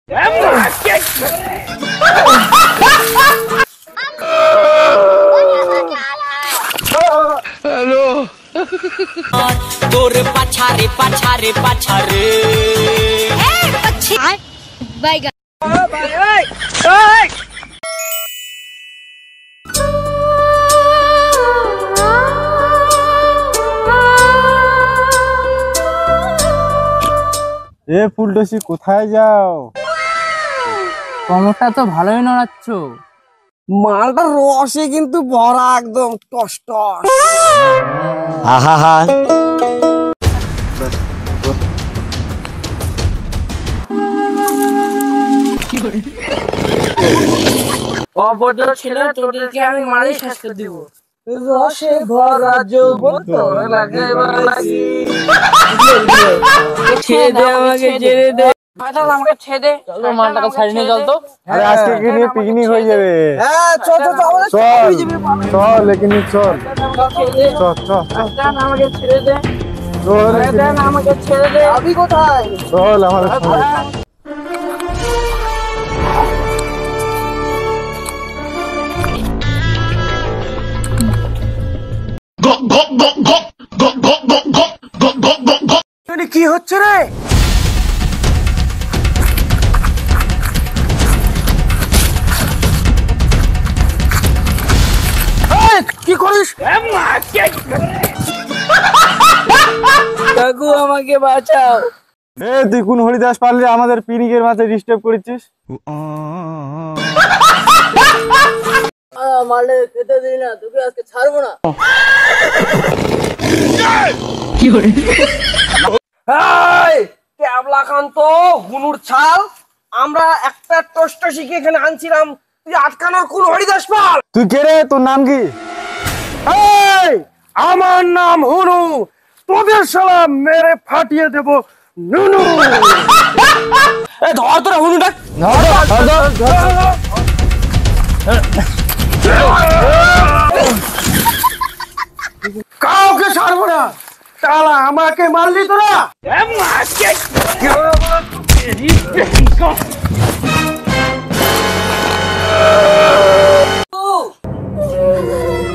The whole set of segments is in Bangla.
हेलो तोरे पाछारे पाछारे पाछारे बाय এ ফুলটসি কোথায় যাও? কমরটা তো ভালোই নড়াচ্ছ। মালটা রসে কিন্তু ভরা একদম টস টস। আহা অভদ্র ছেলে, তোদেরকে আমি মারি শাস্তি দিব। রসে ভরা যৌবন তোর লাগে লাগি। ছেড়ে দে আমাকে, ছেড়ে দে। আমাকে ছেড়ে দে। চলো মালটাকে ছাড়িয়ে নিয়ে চল তো। আরে আজকে কি নিয়ে পিকনিক হয়ে যাবে। হ্যাঁ চল চল চল লেকিন চল আমাকে ছেড়ে দে, আমাকে ছেড়ে দে। আপনি কোথায়? চল আমাদের সঙ্গে। কি হচ্ছে রে? কি করিস? কাকু আমাকে বাঁচাও। তুই কোন হরিদাস পারলে আমাদের পিকনিকের মাঝে ডিস্টার্ব করেছিস? মালে খেতে দিই না, তোকে আজকে ছাড়বো না। ক্যাবলা কান্ত হুনুর ছাল, আমরা একটা টোস্ট শিখে এখানে আনছিলাম, তুই আটকানোর কোন হরিদাস পাল? তুই কে রে? তোর নাম কি? আমার নাম হুনু, তোদের শালা মেরে ফাটিয়ে দেব নুনু। ধর তোরা হুনুটা, কাউকে ছাড়বো না। শালা আমাকে মারলি তোরা। No.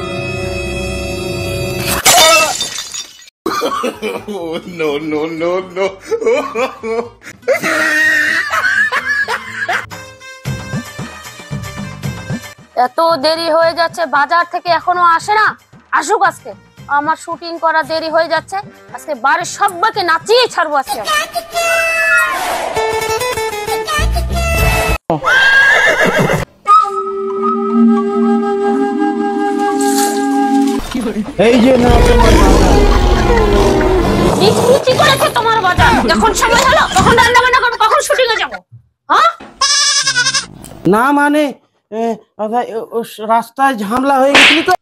এত দেরি হয়ে যাচ্ছে, বাজার থেকে এখনো আসে না। আসুক আজকে, আমার শুটিং করা দেরি হয়ে যাচ্ছে। আজকে বাড়ির সবাইকে নাচিয়ে ছাড়বো আজকে। এই যে না তোমার নিচকুচি করেছে তোমার বাজার। যখন সময় হলো তখন রান্না বান্না করবো, কখন শুটিং এ যাবো? হ্যাঁ না মানে রাস্তায় ঝামেলা হয়ে গেছিল তো।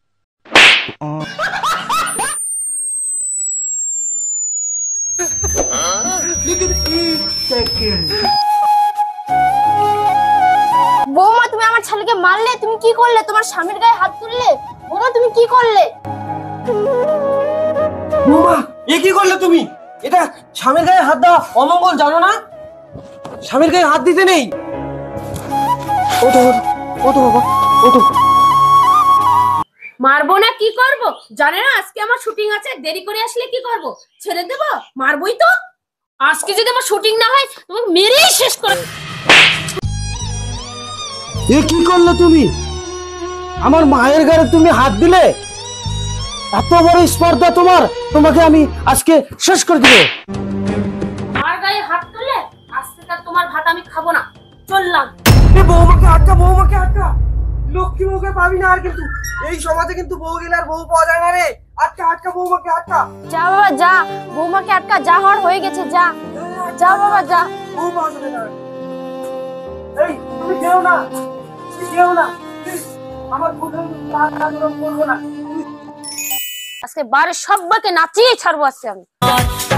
বৌমা, তুমি আমার ছেলেকে মারলে, তুমি কি করলে? তোমার স্বামীর গায়ে হাত তুললে। বৌমা তুমি কি করলে? বৌমা এ কি করলে তুমি? এটা স্বামীর গায়ে হাত দেওয়া অমঙ্গল, জানো না? স্বামীর গায়ে হাত দিতে নেই। ওঠো বাবা, ওঠো। মারবো না কি করব? জানে না আজকে আমার শুটিং আছে, দেরি করে আসলে কি করব? ছেড়ে দেব? মারবই তো। আজকে যদি আমার শুটিং না হয় তোমাকে মেরেই শেষ করে। এ কি করলে তুমি? আমার মায়ের গায়ে তুমি হাত দিলে? এত বড় স্পর্ধা তোমার? তোমাকে আমি আজকে শেষ করে দিব। আমার গায়ে হাত তুললে আজকে তার তোমার ভাত আমি খাবো না। চললাম। বৌমাকে আটকা। লক্ষ্মী বউকে পাবি না আর, কিন্তু এই সমাজে কিন্তু বউ গেলে আর বউ পাওয়া যায় না রে। আটকা বৌমাকে আটকা। যা বাবা যা, বৌমাকে আটকা। যা হওয়ার হয়ে গেছে, যা বাবা যা। বউ পাওয়া যাবে না। এই তুমি যেও না। আমার করবো না। আজকে বাড়ির সবাইকে নাচিয়ে ছাড়বো আজকে আমি।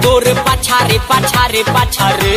তোর পাছারে পাছারে পাছারে